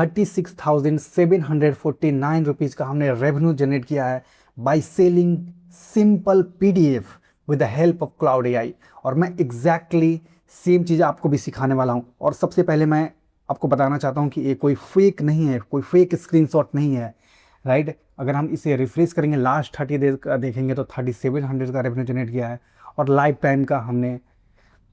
36,749 rupees का हमने revenue generate किया है by selling simple PDF with the help of cloud AI। और मैं एग्जैक्टली सेम चीज़ आपको भी सिखाने वाला हूँ। और सबसे पहले मैं आपको बताना चाहता हूँ कि ये कोई फेक नहीं है, कोई फेक स्क्रीनशॉट नहीं है, राइट। अगर हम इसे रिफ्रेश करेंगे, लास्ट 30 डेज का देखेंगे तो 3700 का रेवेन्यू जनरेट किया है और लाइफ टाइम का हमने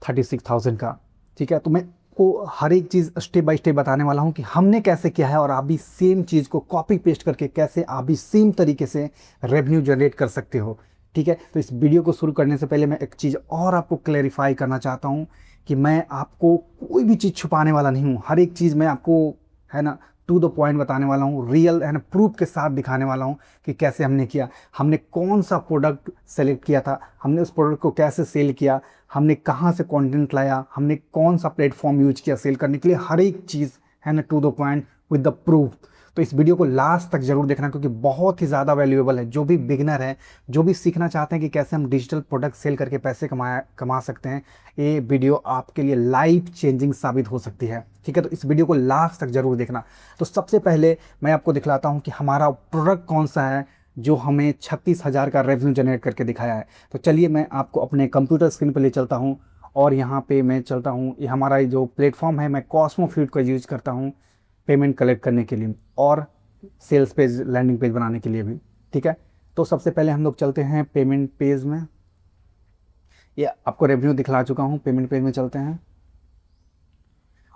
36,000 का। ठीक है, तो मैं को हर एक चीज़ स्टेप बाय स्टेप बताने वाला हूँ कि हमने कैसे किया है और आप भी सेम चीज़ को कॉपी पेस्ट करके कैसे आप भी सेम तरीके से रेवेन्यू जनरेट कर सकते हो। ठीक है, तो इस वीडियो को शुरू करने से पहले मैं एक चीज़ और आपको क्लैरिफाई करना चाहता हूँ कि मैं आपको कोई भी चीज़ छुपाने वाला नहीं हूँ। हर एक चीज़ मैं आपको, है ना, टू द पॉइंट बताने वाला हूँ, रियल, है ना, प्रूफ के साथ दिखाने वाला हूँ कि कैसे हमने किया, हमने कौन सा प्रोडक्ट सेलेक्ट किया था, हमने उस प्रोडक्ट को कैसे सेल किया, हमने कहाँ से कंटेंट लाया, हमने कौन सा प्लेटफॉर्म यूज किया सेल करने के लिए, हर एक चीज़, है ना, to the point with the proof. तो इस वीडियो को लास्ट तक जरूर देखना क्योंकि बहुत ही ज़्यादा वैल्यूएबल है। जो भी बिगनर है, जो भी सीखना चाहते हैं कि कैसे हम डिजिटल प्रोडक्ट सेल करके पैसे कमा सकते हैं, ये वीडियो आपके लिए लाइफ चेंजिंग साबित हो सकती है। ठीक है, तो इस वीडियो को लास्ट तक जरूर देखना। तो सबसे पहले मैं आपको दिखलाता हूँ कि हमारा प्रोडक्ट कौन सा है जो हमें 36,000 का रेवेन्यू जनरेट करके दिखाया है। तो चलिए मैं आपको अपने कंप्यूटर स्क्रीन पर ले चलता हूँ और यहाँ पे मैं चलता हूँ। ये हमारा जो प्लेटफॉर्म है, मैं कॉस्मो फ्यूड का यूज करता हूँ पेमेंट कलेक्ट करने के लिए और सेल्स पेज, लैंडिंग पेज बनाने के लिए भी। ठीक है, तो सबसे पहले हम लोग चलते हैं पेमेंट पेज में। ये आपको रेवेन्यू दिखला चुका हूँ, पेमेंट पेज में चलते हैं।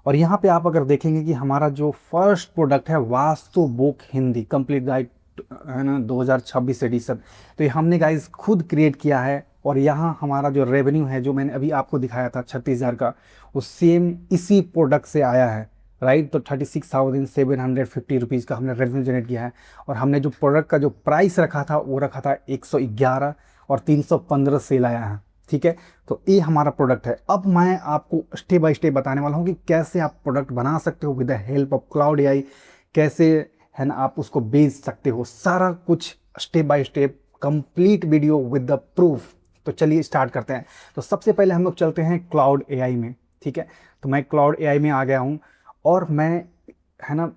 और यहाँ पे आप अगर देखेंगे कि हमारा जो फर्स्ट प्रोडक्ट है vastu book Hindi complete guide, है ना, 2026 एडिशन, तो ये हमने गाइस खुद क्रिएट किया है। और यहाँ हमारा जो रेवेन्यू है जो मैंने अभी आपको दिखाया था 36,000 का, वो सेम इसी प्रोडक्ट से आया है, राइट। तो 36,750 रुपीज़ का हमने रेवेन्यू जनरेट किया है। और हमने जो प्रोडक्ट का जो प्राइस रखा था वो रखा था 111 और 315 सेल आया है। ठीक है, तो ये हमारा प्रोडक्ट है। अब मैं आपको स्टेप बाय स्टेप बताने वाला हूँ कि कैसे आप प्रोडक्ट बना सकते हो with the help of cloud AI, कैसे, है ना, आप उसको बेच सकते हो, सारा कुछ step by step complete video with the proof. तो चलिए स्टार्ट करते हैं। तो सबसे पहले हम लोग चलते हैं क्लाउड AI में। ठीक है, तो मैं क्लाउड AI में आ गया हूँ और मैं, है ना,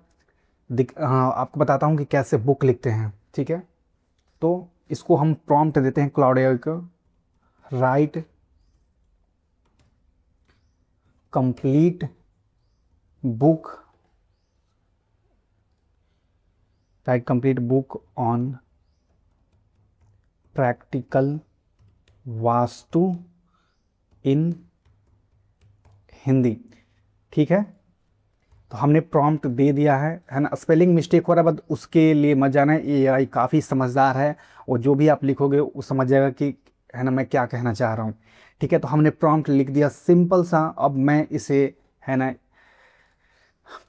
हाँ, आपको बताता हूँ कि कैसे बुक लिखते हैं। ठीक है, तो इसको हम प्रॉम्प्ट देते हैं क्लाउड AI को, write complete book, write complete book on practical Vastu in Hindi. ठीक है, तो हमने प्रॉम्प्ट दे दिया है ना। स्पेलिंग मिस्टेक हो रहा है बट उसके लिए मत जाना, AI काफ़ी समझदार है और जो भी आप लिखोगे वो समझ जाएगा कि, है ना, मैं क्या कहना चाह रहा हूँ। ठीक है, तो हमने प्रॉम्प्ट लिख दिया सिंपल सा। अब मैं इसे, है ना,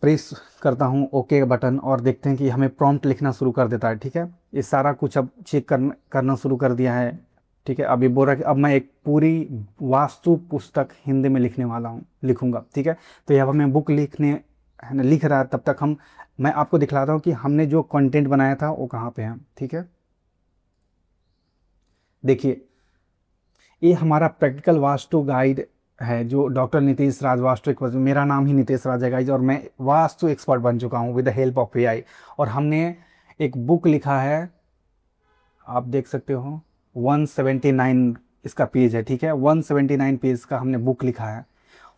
प्रेस करता हूँ ओके बटन और देखते हैं कि हमें प्रॉम्प्ट लिखना शुरू कर देता है। ठीक है, ये सारा कुछ अब चेक करना शुरू कर दिया है। ठीक है, अब ये बोल रहा है कि अब मैं एक पूरी वास्तु पुस्तक हिंदी में लिखने वाला हूँ, लिखूंगा। ठीक है, तो यहाँ पर मैं बुक लिखने, है ना, लिख रहा है। तब तक मैं आपको दिखलाता हूँ कि हमने जो कंटेंट बनाया था वो कहाँ पे है। ठीक है, देखिए ये हमारा प्रैक्टिकल वास्तु गाइड है जो डॉक्टर नितेश राज वास्तु एक्सपर्ट, मेरा नाम ही नितेश राज है गाइज और मैं वास्तु एक्सपर्ट बन चुका हूँ with the help of AI। और हमने एक बुक लिखा है, आप देख सकते हो 179 इसका पेज है। ठीक है, 179 पेज का हमने बुक लिखा है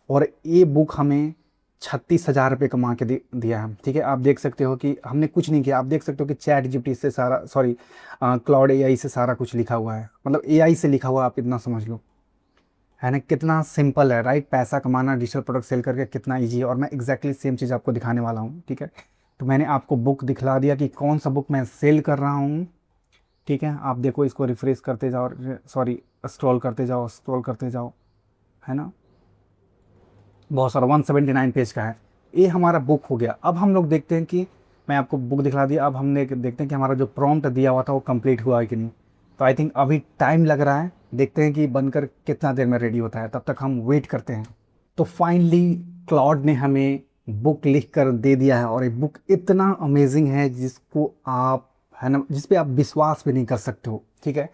और ये बुक हमें 36,000 रुपये कमा के दिया है। ठीक है, आप देख सकते हो कि हमने कुछ नहीं किया। आप देख सकते हो कि चैट GPT से सारा, सॉरी, क्लाउड AI से सारा कुछ लिखा हुआ है, मतलब AI से लिखा हुआ, आप इतना समझ लो, है ना। कितना सिंपल है, राइट, पैसा कमाना डिजिटल प्रोडक्ट सेल करके कितना ईजी है। और मैं एग्जैक्टली सेम चीज़ आपको दिखाने वाला हूँ। ठीक है, तो मैंने आपको बुक दिखला दिया कि कौन सा बुक मैं सेल कर रहा हूँ। ठीक है, आप देखो, इसको रिफ्रेश करते जाओ, सॉरी, स्क्रॉल करते जाओ, स्क्रॉल करते जाओ, है ना, बहुत सारा 179 पेज का है। ये हमारा बुक हो गया। अब हम लोग देखते हैं कि मैं आपको बुक दिखला दिया, अब हमने देखते हैं कि हमारा जो प्रॉम्प्ट दिया हुआ था वो कंप्लीट हुआ है कि नहीं। तो आई थिंक अभी टाइम लग रहा है, देखते हैं कि बनकर कितना देर में रेडी होता है, तब तक हम वेट करते हैं। तो फाइनली क्लाउड ने हमें बुक लिख कर दे दिया है और ये बुक इतना अमेजिंग है जिसको आप, है ना, जिस पे आप विश्वास भी नहीं कर सकते हो। ठीक है,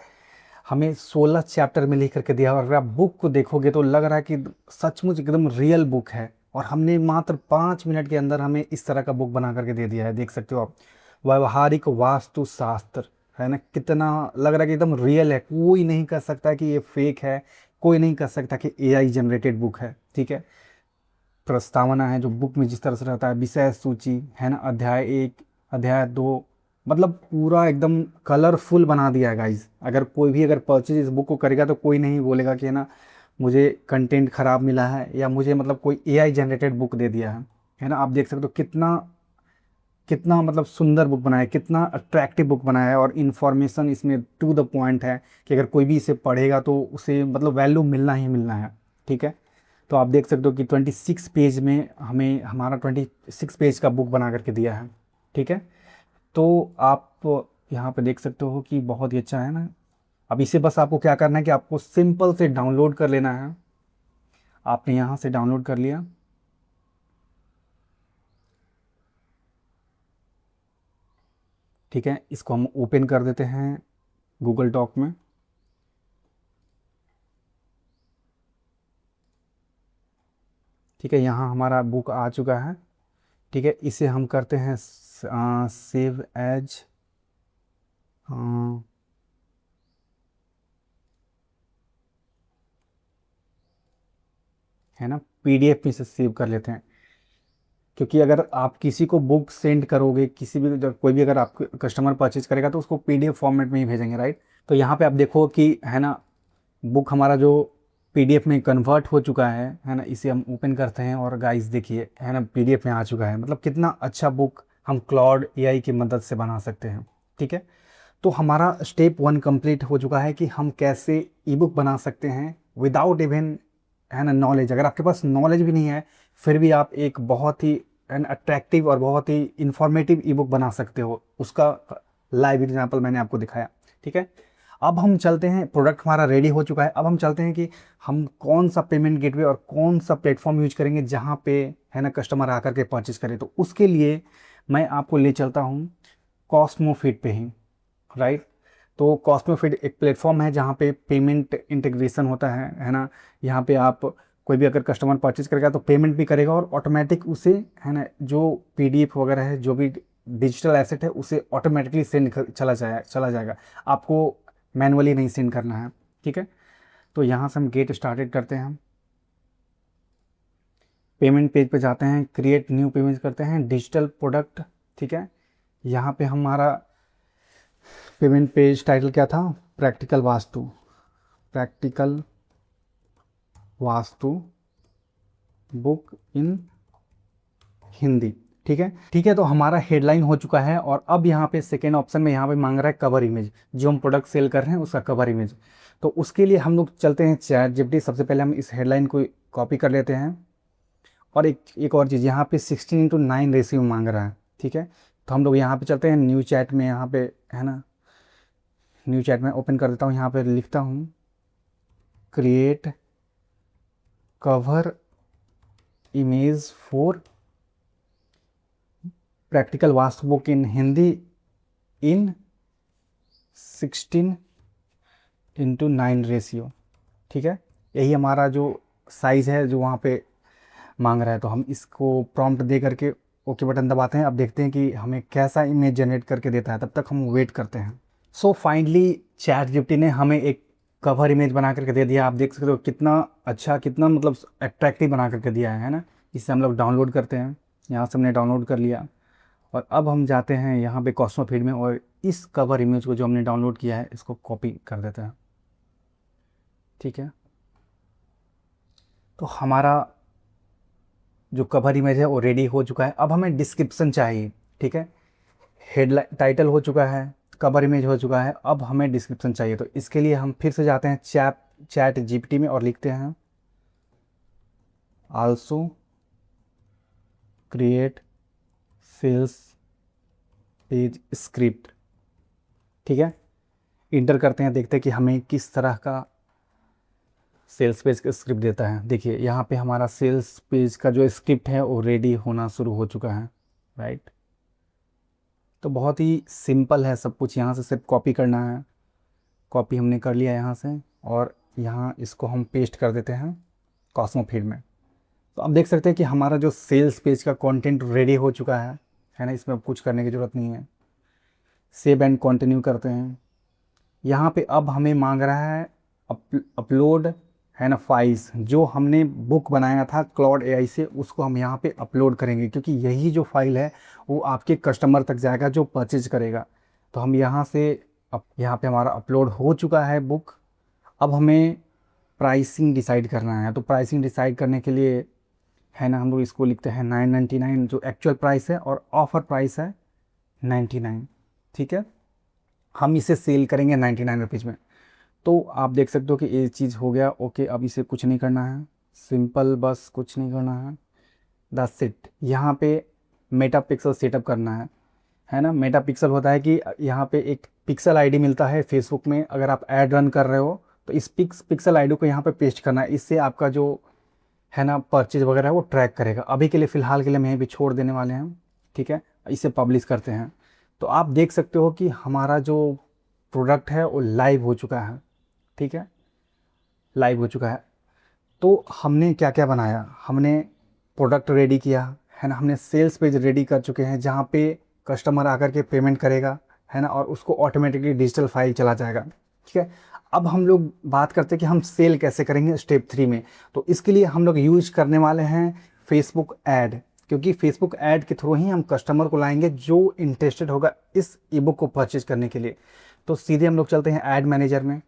हमें 16 चैप्टर में लिख करके दिया और अगर आप बुक को देखोगे तो लग रहा है कि सचमुच एकदम रियल बुक है और हमने मात्र 5 मिनट के अंदर हमें इस तरह का बुक बना करके दे दिया है। देख सकते हो आप, व्यवहारिक वास्तु शास्त्र, है ना, कितना लग रहा है कि एकदम रियल है। कोई नहीं कह सकता कि ये फेक है, कोई नहीं कह सकता कि एआई जनरेटेड बुक है। ठीक है, प्रस्तावना है जो बुक में जिस तरह से रहता है, विषय सूची है ना, अध्याय 1, अध्याय 2, मतलब पूरा एकदम कलरफुल बना दिया है गाइज। अगर कोई भी अगर परचेज इस बुक को करेगा तो कोई नहीं बोलेगा कि है ना मुझे कंटेंट खराब मिला है, या मुझे मतलब कोई एआई जनरेटेड बुक दे दिया है ना। आप देख सकते हो कितना कितना मतलब सुंदर बुक बनाया है, कितना अट्रैक्टिव बुक बनाया है, और इन्फॉर्मेशन इसमें टू द पॉइंट है कि अगर कोई भी इसे पढ़ेगा तो उसे मतलब वैल्यू मिलना ही मिलना है। ठीक है, तो आप देख सकते हो कि 26 पेज में हमें हमारा 26 पेज का बुक बना करके दिया है। ठीक है, तो आप यहाँ पे देख सकते हो कि बहुत ही अच्छा है ना। अब इसे बस आपको क्या करना है कि आपको सिंपल से डाउनलोड कर लेना है। आपने यहाँ से डाउनलोड कर लिया। ठीक है, इसको हम ओपन कर देते हैं गूगल डॉक में। ठीक है, यहाँ हमारा बुक आ चुका है। ठीक है, इसे हम करते हैं सेव एज, है ना, पीडीएफ में से सेव कर लेते हैं। क्योंकि अगर आप किसी को बुक सेंड करोगे, किसी भी जब कोई भी अगर आपको कस्टमर परचेज करेगा तो उसको पीडीएफ फॉर्मेट में ही भेजेंगे, राइट। तो यहाँ पे आप देखो कि है ना बुक हमारा जो पीडीएफ में कन्वर्ट हो चुका है ना। इसे हम ओपन करते हैं और गाइस देखिए है ना पीडीएफ में आ चुका है। मतलब कितना अच्छा बुक हम क्लाउड एआई की मदद से बना सकते हैं। ठीक है, तो हमारा स्टेप 1 कंप्लीट हो चुका है कि हम कैसे ई बुक बना सकते हैं विदाउट इवन है ना नॉलेज। अगर आपके पास नॉलेज भी नहीं है फिर भी आप एक बहुत ही एन अट्रैक्टिव और बहुत ही इंफॉर्मेटिव ई बुक बना सकते हो। उसका लाइव एग्जाम्पल मैंने आपको दिखाया। ठीक है, अब हम चलते हैं, प्रोडक्ट हमारा रेडी हो चुका है। अब हम चलते हैं कि हम कौन सा पेमेंट गेटवे और कौन सा प्लेटफॉर्म यूज करेंगे जहाँ पे है ना कस्टमर आकर के परचेज करे। तो उसके लिए मैं आपको ले चलता हूँ कॉस्मोफिट पे ही, राइट। तो कॉस्मोफिट एक प्लेटफॉर्म है जहाँ पे पेमेंट इंटीग्रेशन होता है ना। यहाँ पे आप कोई भी अगर कस्टमर परचेज करेगा तो पेमेंट भी करेगा और ऑटोमेटिक उसे है ना जो पीडीएफ वगैरह है, जो भी डिजिटल एसेट है, उसे ऑटोमेटिकली सेंड चला जाएगा। आपको मैनुअली नहीं सेंड करना है। ठीक है, तो यहाँ से हम गेट स्टार्टेड करते हैं, पेमेंट पेज पे जाते हैं, क्रिएट न्यू पेमेंट करते हैं, डिजिटल प्रोडक्ट। ठीक है, यहाँ पे हमारा पेमेंट पेज टाइटल क्या था, practical vastu, practical vastu book in Hindi. ठीक है, ठीक है, तो हमारा हेडलाइन हो चुका है। और अब यहाँ पे सेकेंड ऑप्शन में यहाँ पे मांग रहा है कवर इमेज, जो हम प्रोडक्ट सेल कर रहे हैं उसका कवर इमेज। तो उसके लिए हम लोग चलते हैं चैट जीपीटी। सबसे पहले हम इस हेडलाइन को कॉपी कर लेते हैं। और एक और चीज़, यहाँ पे 16:9 रेशियो मांग रहा है। ठीक है, तो हम लोग यहाँ पे चलते हैं न्यू चैट में, यहाँ पे है ना न्यू चैट में ओपन कर देता हूँ। यहाँ पे लिखता हूँ create cover image for practical vastu book in Hindi in 16:9 ratio. ठीक है, यही हमारा जो साइज़ है जो वहाँ पे मांग रहा है। तो हम इसको प्रॉम्प्ट दे करके ओके बटन दबाते हैं। अब देखते हैं कि हमें कैसा इमेज जनरेट करके देता है, तब तक हम वेट करते हैं। सो फाइनली चैट जीपीटी ने हमें एक कवर इमेज बना करके दे दिया। आप देख सकते हो कितना अच्छा, कितना मतलब अट्रैक्टिव बना करके दिया है ना। इसे हम लोग डाउनलोड करते हैं, यहाँ से हमने डाउनलोड कर लिया। और अब हम जाते हैं यहाँ पे कॉस्मो फीड में, और इस कवर इमेज को जो हमने डाउनलोड किया है इसको कॉपी कर देते हैं। ठीक है, तो हमारा जो कवर इमेज है वो रेडी हो चुका है। अब हमें डिस्क्रिप्शन चाहिए। ठीक है, हेडलाइन टाइटल हो चुका है, कवर इमेज हो चुका है, अब हमें डिस्क्रिप्शन चाहिए। तो इसके लिए हम फिर से जाते हैं चैट जीपीटी में और लिखते हैं also create sales page script. ठीक है, इंटर करते हैं, देखते हैं कि हमें किस तरह का सेल्स पेज का स्क्रिप्ट देता है। देखिए यहाँ पे हमारा सेल्स पेज का जो स्क्रिप्ट है वो रेडी होना शुरू हो चुका है, राइट। तो बहुत ही सिंपल है सब कुछ, यहाँ से सिर्फ कॉपी करना है। कॉपी हमने कर लिया यहाँ से, और यहाँ इसको हम पेस्ट कर देते हैं कॉस्मो फीड में। तो आप देख सकते हैं कि हमारा जो सेल्स पेज का कंटेंट रेडी हो चुका है ना, इसमें अब कुछ करने की ज़रूरत नहीं है। सेव एंड कंटिन्यू करते हैं। यहाँ पे अब हमें मांग रहा है अपलोड, है ना, फाइल्स। जो हमने बुक बनाया था क्लाउड एआई से, उसको हम यहाँ पे अपलोड करेंगे, क्योंकि यही जो फाइल है वो आपके कस्टमर तक जाएगा जो परचेज करेगा। तो हम यहाँ से यहाँ पे हमारा अपलोड हो चुका है बुक। अब हमें प्राइसिंग डिसाइड करना है। तो प्राइसिंग डिसाइड करने के लिए, है ना, हम लोग इसको लिखते हैं 999 जो एक्चुअल प्राइस है, और ऑफ़र प्राइस है 99। ठीक है, हम इसे सेल करेंगे 99 रुपीज़ में। तो आप देख सकते हो कि ये चीज़ हो गया। ओके, अब इसे कुछ नहीं करना है, सिंपल, बस कुछ नहीं करना है, दैट्स इट। यहाँ पे मेटा पिक्सल सेटअप करना है ना। मेटा पिक्सल होता है कि यहाँ पे एक पिक्सल आईडी मिलता है फेसबुक में, अगर आप ऐड रन कर रहे हो तो इस पिक्सल आईडी को यहाँ पे पेस्ट करना है। इससे आपका जो है ना परचेज वगैरह है वो ट्रैक करेगा। अभी के लिए फ़िलहाल के लिए हम यहीं भी छोड़ देने वाले हैं। ठीक है, इसे पब्लिश करते हैं। तो आप देख सकते हो कि हमारा जो प्रोडक्ट है वो लाइव हो चुका है। ठीक है, लाइव हो चुका है। तो हमने क्या क्या बनाया, हमने प्रोडक्ट रेडी किया, है ना, हमने सेल्स पेज रेडी कर चुके हैं जहाँ पे कस्टमर आकर के पेमेंट करेगा, है ना, और उसको ऑटोमेटिकली डिजिटल फाइल चला जाएगा। ठीक है, अब हम लोग बात करते हैं कि हम सेल कैसे करेंगे स्टेप 3 में। तो इसके लिए हम लोग यूज करने वाले हैं फेसबुक ऐड, क्योंकि फेसबुक ऐड के थ्रू ही हम कस्टमर को लाएंगे जो इंटरेस्टेड होगा इस ई बुक को परचेज करने के लिए। तो सीधे हम लोग चलते हैं ऐड मैनेजर में।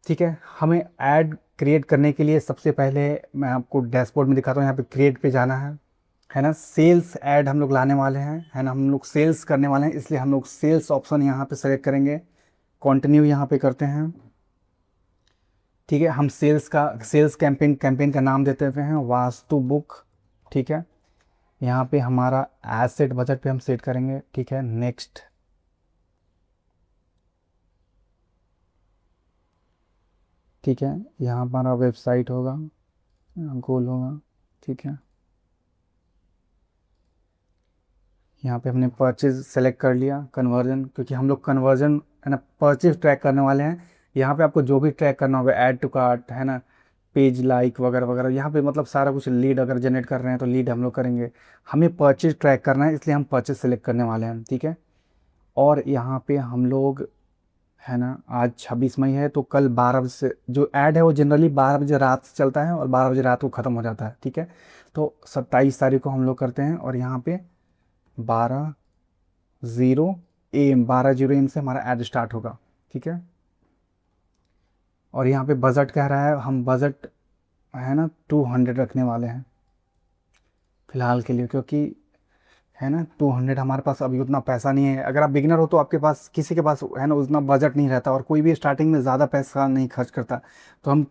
ठीक है, हमें ऐड क्रिएट करने के लिए सबसे पहले मैं आपको डैशबोर्ड में दिखाता हूँ। यहाँ पे क्रिएट पे जाना है ना। सेल्स ऐड हम लोग लाने वाले हैं, है ना, हम लोग सेल्स करने वाले हैं, इसलिए हम लोग सेल्स ऑप्शन यहाँ पे सेलेक्ट करेंगे। कंटिन्यू यहाँ पे करते हैं। ठीक है, हम सेल्स कैंपेन का नाम देते हुए हैं वास्तु बुक। ठीक है, यहाँ पे हमारा एसेट बजट पे हम सेट करेंगे। ठीक है, नेक्स्ट। ठीक है, यहाँ हमारा वेबसाइट होगा, गोल होगा। ठीक है, यहाँ पे हमने परचेज सेलेक्ट कर लिया। कन्वर्जन, क्योंकि हम लोग कन्वर्जन, है ना, परचेज ट्रैक करने वाले हैं। यहाँ पे आपको जो भी ट्रैक करना होगा, ऐड टू कार्ट, है ना, पेज लाइक वगैरह वगैरह, यहाँ पे मतलब सारा कुछ। लीड अगर जनरेट कर रहे हैं तो लीड हम लोग करेंगे। हमें परचेज ट्रैक करना है, इसलिए हम परचेज सेलेक्ट करने वाले हैं। ठीक है, और यहाँ पे हम लोग, है ना, आज 26 मई है, तो कल 12 बजे से जो ऐड है वो जनरली 12 बजे रात से चलता है और 12 बजे रात को ख़त्म हो जाता है। ठीक है, तो 27 तारीख को हम लोग करते हैं, और यहाँ पे 12:00 AM 12:00 AM से हमारा ऐड स्टार्ट होगा। ठीक है, और यहाँ पे बजट कह रहा है, हम बजट, है ना, 200 रखने वाले हैं फ़िलहाल के लिए, क्योंकि, है ना, 200 हमारे पास अभी उतना पैसा नहीं है। अगर आप बिगिनर हो तो आपके पास, किसी के पास, है ना, उतना बजट नहीं रहता, और कोई भी स्टार्टिंग में ज़्यादा पैसा नहीं खर्च करता। तो हम,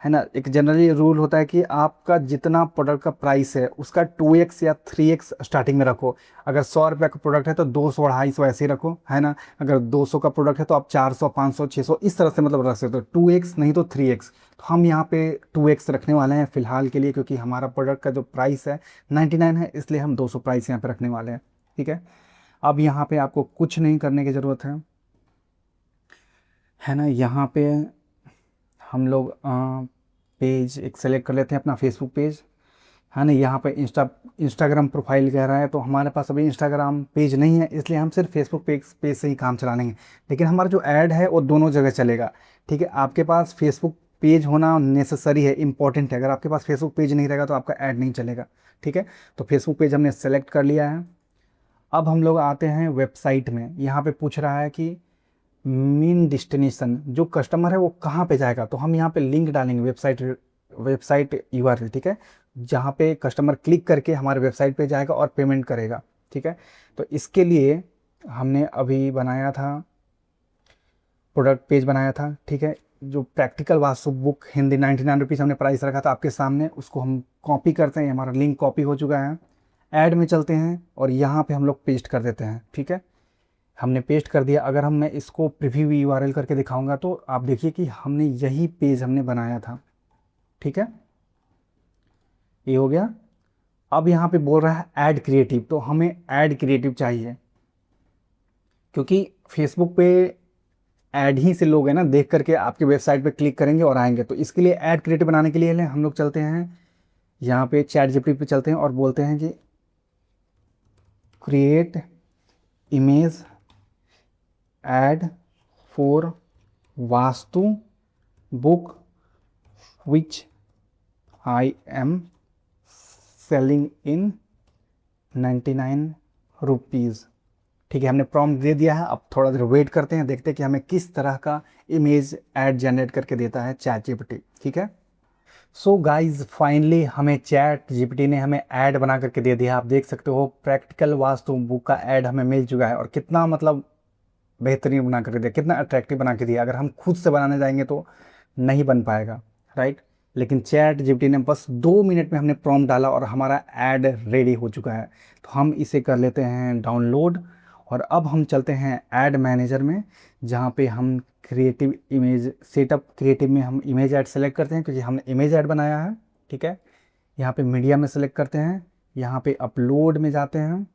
है ना, एक जनरली रूल होता है कि आपका जितना प्रोडक्ट का प्राइस है उसका 2x या 3x स्टार्टिंग में रखो। अगर 100 रुपये का प्रोडक्ट है तो 200 250 ऐसे ही रखो, है ना। अगर 200 का प्रोडक्ट है तो आप 400 500 600 इस तरह से मतलब रख सकते हो, 2x नहीं तो 3x। तो हम यहाँ पे 2x रखने वाले हैं फ़िलहाल के लिए, क्योंकि हमारा प्रोडक्ट का जो प्राइस है 99 है, इसलिए हम 200 प्राइस यहाँ पर रखने वाले हैं। ठीक है, अब यहाँ पर आपको कुछ नहीं करने की ज़रूरत है ना। यहाँ पे हम लोग पेज एक सेलेक्ट कर लेते हैं, अपना फेसबुक पेज, है ना। यहाँ पे इंस्टाग्राम प्रोफाइल कह रहा है, तो हमारे पास अभी इंस्टाग्राम पेज नहीं है, इसलिए हम सिर्फ फेसबुक पेज से ही काम चला लेंगे। लेकिन हमारा जो ऐड है वो दोनों जगह चलेगा। ठीक है, आपके पास फेसबुक पेज होना नेसेसरी है, इंपॉर्टेंट है। अगर आपके पास फेसबुक पेज नहीं रहेगा तो आपका ऐड नहीं चलेगा। ठीक है, तो फेसबुक पेज हमने सेलेक्ट कर लिया है। अब हम लोग आते हैं वेबसाइट में। यहाँ पे पूछ रहा है कि मेन डेस्टिनेशन, जो कस्टमर है वो कहाँ पे जाएगा, तो हम यहाँ पे लिंक डालेंगे, वेबसाइट यूआरएल। ठीक है, जहाँ पे कस्टमर क्लिक करके हमारे वेबसाइट पे जाएगा और पेमेंट करेगा। ठीक है, तो इसके लिए हमने अभी बनाया था, प्रोडक्ट पेज बनाया था। ठीक है, जो practical vastu book Hindi 99 rupees हमने प्राइस रखा था आपके सामने, उसको हम कॉपी करते हैं। हमारा लिंक कॉपी हो चुका है। ऐड में चलते हैं और यहाँ पे हम लोग पेस्ट कर देते हैं। ठीक है, हमने पेस्ट कर दिया। अगर मैं इसको प्रीव्यू यूआरएल करके दिखाऊंगा तो आप देखिए कि हमने यही पेज हमने बनाया था। ठीक है, ये हो गया। अब यहाँ पे बोल रहा है ऐड क्रिएटिव, तो हमें ऐड क्रिएटिव चाहिए, क्योंकि फेसबुक पे ऐड ही से लोग, है ना, देख करके आपके वेबसाइट पे क्लिक करेंगे और आएंगे। तो इसके लिए ऐड क्रिएटिव बनाने के लिए हम लोग चलते हैं यहाँ पे चैट जीपीटी पे चलते हैं और बोलते हैं कि create image ad for vastu book which I am selling in 99 rupees. ठीक है, हमने प्रॉम्प्ट दे दिया है। अब थोड़ा देर वेट करते हैं, देखते हैं कि हमें किस तरह का इमेज ऐड जनरेट करके देता है चैट जीपीटी। ठीक है, सो गाइज फाइनली हमें चैट जीपीटी ने हमें ऐड बना करके दे दिया। आप देख सकते हो प्रैक्टिकल वास्तु बुक का ऐड हमें मिल चुका है, और कितना मतलब बेहतरीन बना करके दिया, कितना अट्रैक्टिव बना के दिया। अगर हम खुद से बनाने जाएंगे तो नहीं बन पाएगा, राइट। लेकिन चैट जीपीटी ने बस 2 मिनट में हमने प्रॉम्प्ट डाला और हमारा ऐड रेडी हो चुका है। तो हम इसे कर लेते हैं डाउनलोड, और अब हम चलते हैं ऐड मैनेजर में, जहाँ पे हम क्रिएटिव इमेज सेटअप क्रिएटिव में हम इमेज ऐड सेलेक्ट करते हैं, क्योंकि हमने इमेज ऐड बनाया है। ठीक है, यहाँ पे मीडिया में सेलेक्ट करते हैं, यहाँ पे अपलोड में जाते हैं।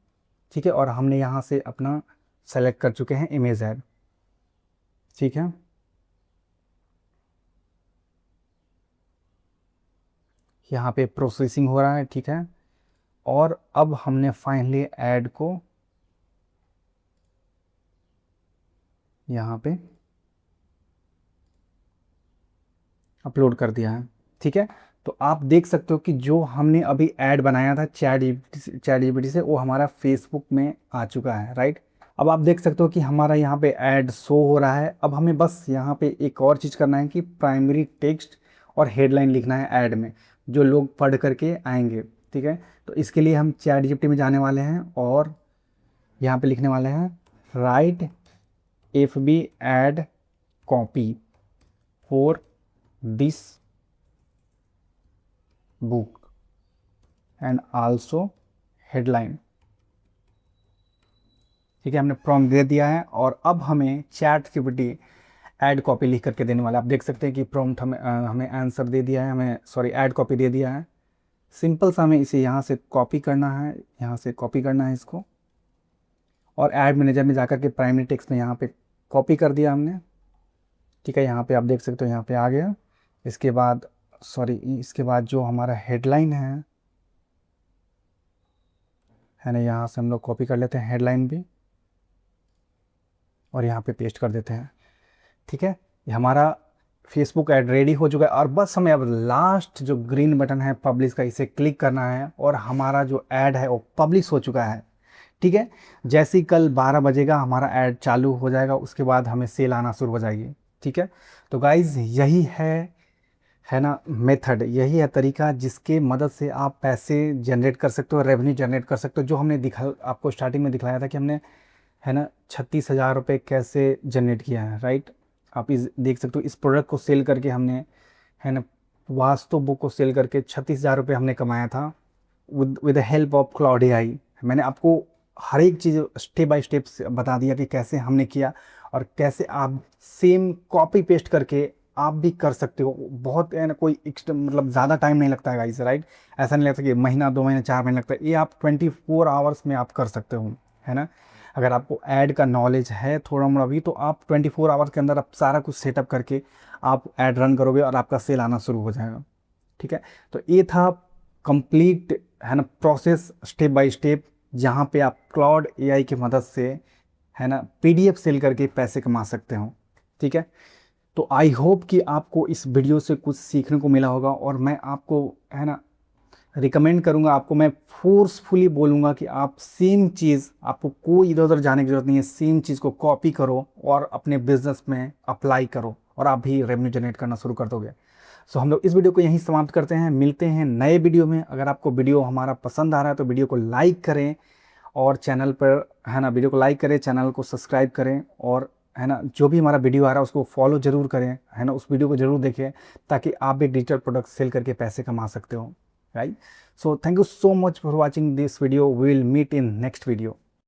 ठीक है, और हमने यहाँ से अपना सेलेक्ट कर चुके हैं इमेज ऐड। ठीक है, यहाँ पे प्रोसेसिंग हो रहा है। ठीक है, और अब हमने फाइनली ऐड को यहाँ पे अपलोड कर दिया है। ठीक है, तो आप देख सकते हो कि जो हमने अभी ऐड बनाया था चैट जीपीटी से, वो हमारा फेसबुक में आ चुका है, राइट। अब आप देख सकते हो कि हमारा यहाँ पे ऐड शो हो रहा है। अब हमें बस यहाँ पे एक और चीज़ करना है कि प्राइमरी टेक्स्ट और हेडलाइन लिखना है ऐड में, जो लोग पढ़ करके आएंगे। ठीक है, तो इसके लिए हम चैट जीपीटी में जाने वाले हैं और यहाँ पे लिखने वाले हैं right FB add copy for this book and also headline. ठीक है, हमने प्रॉम्प्ट दे दिया है, और अब हमें चैट जीपीटी ऐड कॉपी लिख करके देने वाला है। आप देख सकते हैं कि प्रॉम्प्ट हमें आंसर दे दिया है, हमें सॉरी ऐड कॉपी दे दिया है। सिंपल सा हमें इसे यहाँ से कॉपी करना है, यहाँ से कॉपी करना है इसको, और ऐड मैनेजर में जाकर के प्राइमरी टेक्स्ट में यहाँ पे कॉपी कर दिया हमने। ठीक है, यहाँ पे आप देख सकते हो यहाँ पे आ गया। इसके बाद इसके बाद जो हमारा हेडलाइन है ना, यहाँ से हम लोग कॉपी कर लेते हैं हेडलाइन भी, और यहाँ पे पेस्ट कर देते हैं। ठीक है, ये हमारा फेसबुक ऐड रेडी हो चुका है, और बस हमें अब लास्ट जो ग्रीन बटन है पब्लिश का, इसे क्लिक करना है, और हमारा जो ऐड है वो पब्लिश हो चुका है। ठीक है, जैसे ही कल 12 बजेगा हमारा ऐड चालू हो जाएगा, उसके बाद हमें सेल आना शुरू हो जाएगी। ठीक है, तो गाइज़ यही है ना मेथड, यही है तरीका जिसके मदद से आप पैसे जनरेट कर सकते हो, रेवेन्यू जनरेट कर सकते हो। जो हमने आपको स्टार्टिंग में दिखाया था कि हमने है ना 36,000 रुपये कैसे जनरेट किया है, राइट। आप इस देख सकते हो, इस प्रोडक्ट को सेल करके हमने है ना वास्तु बुक को सेल करके 36,000 रुपये हमने कमाया था with the help of Claude AI. मैंने आपको हर एक चीज़ स्टेप बाय स्टेप बता दिया कि कैसे हमने किया, और कैसे आप सेम कॉपी पेस्ट करके आप भी कर सकते हो। बहुत है ना, कोई मतलब ज़्यादा टाइम नहीं लगता है गाइस, राइट। ऐसा नहीं लगता कि महीना 2 महीने 4 महीने लगता है, ये आप 24 आवर्स में आप कर सकते हो, है ना। अगर आपको ऐड का नॉलेज है थोड़ा मोड़ा भी, तो आप 24 आवर्स के अंदर आप सारा कुछ सेटअप करके आप ऐड रन करोगे और आपका सेल आना शुरू हो जाएगा। ठीक है, तो ये था कंप्लीट है ना प्रोसेस स्टेप बाय स्टेप, जहाँ पे आप क्लाउड एआई की मदद से है ना पीडीएफ सेल करके पैसे कमा सकते हो। ठीक है, तो आई होप कि आपको इस वीडियो से कुछ सीखने को मिला होगा, और मैं आपको है ना रिकमेंड करूंगा, आपको मैं फोर्सफुली बोलूँगा कि आप सेम चीज़, आपको कोई इधर उधर जाने की ज़रूरत नहीं है, सेम चीज़ को कॉपी करो और अपने बिजनेस में अप्लाई करो, और आप भी रेवेन्यू जनरेट करना शुरू कर दोगे। सो हम लोग इस वीडियो को यहीं समाप्त करते हैं, मिलते हैं नए वीडियो में। अगर आपको वीडियो हमारा पसंद आ रहा है तो वीडियो को लाइक करें, और चैनल पर है ना वीडियो को लाइक करें, चैनल को सब्सक्राइब करें, और है ना जो भी हमारा वीडियो आ रहा है उसको फॉलो जरूर करें, है ना उस वीडियो को जरूर देखें, ताकि आप भी डिजिटल प्रोडक्ट सेल करके पैसे कमा सकते हो, right. So thank you so much for watching this video. We will meet in next video.